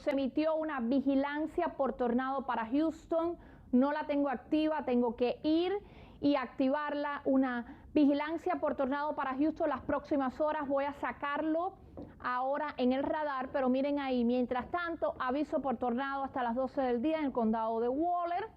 se emitió una vigilancia por tornado para Houston. No la tengo activa, tengo que ir y activarla. Una vigilancia por tornado para Houston las próximas horas. Voy a sacarlo ahora en el radar, pero miren ahí, mientras tanto, aviso por tornado hasta las 12 del día en el condado de Waller.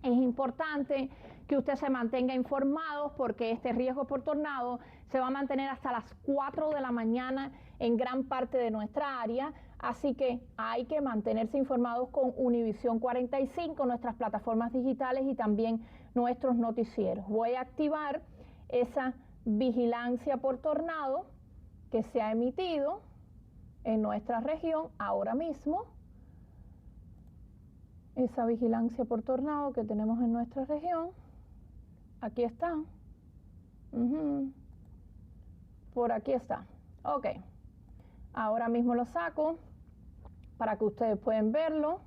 Es importante que usted se mantenga informado porque este riesgo por tornado se va a mantener hasta las 4 de la mañana en gran parte de nuestra área, así que hay que mantenerse informados con Univisión 45, nuestras plataformas digitales y también nuestros noticieros. Voy a activar esa vigilancia por tornado que se ha emitido en nuestra región ahora mismo. Esa vigilancia por tornado que tenemos en nuestra región. Aquí está. Por aquí está. Ok. Ahora mismo lo saco para que ustedes puedan verlo.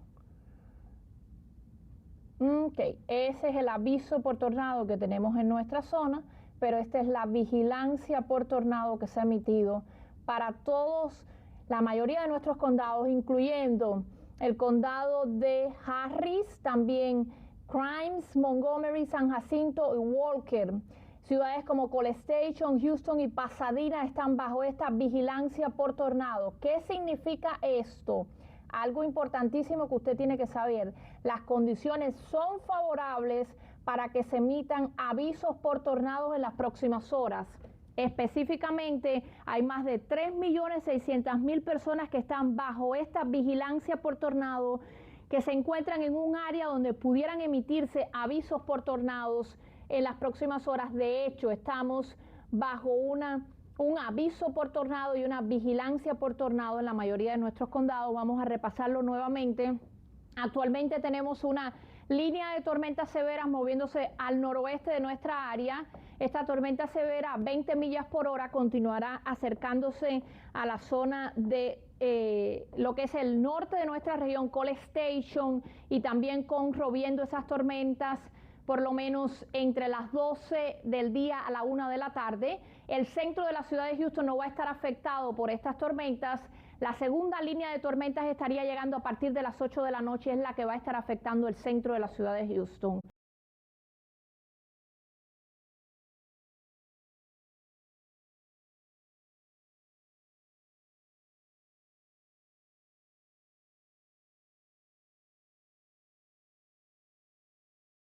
Ok. Ese es el aviso por tornado que tenemos en nuestra zona, pero esta es la vigilancia por tornado que se ha emitido para todos, la mayoría de nuestros condados, incluyendo el condado de Harris, también Grimes, Montgomery, San Jacinto y Walker. Ciudades como College Station, Houston y Pasadena están bajo esta vigilancia por tornado. ¿Qué significa esto? Algo importantísimo que usted tiene que saber. Las condiciones son favorables para que se emitan avisos por tornados en las próximas horas. Específicamente, hay más de 3.600.000 personas que están bajo esta vigilancia por tornado, que se encuentran en un área donde pudieran emitirse avisos por tornados en las próximas horas. De hecho, estamos bajo un aviso por tornado y una vigilancia por tornado en la mayoría de nuestros condados. Vamos a repasarlo nuevamente. Actualmente tenemos una línea de tormentas severas moviéndose al noroeste de nuestra área. Esta tormenta severa a 20 millas por hora continuará acercándose a la zona de lo que es el norte de nuestra región, College Station, y también corroviendo esas tormentas por lo menos entre las 12 del día a la 1 de la tarde. El centro de la ciudad de Houston no va a estar afectado por estas tormentas. La segunda línea de tormentas estaría llegando a partir de las 8 de la noche, es la que va a estar afectando el centro de la ciudad de Houston.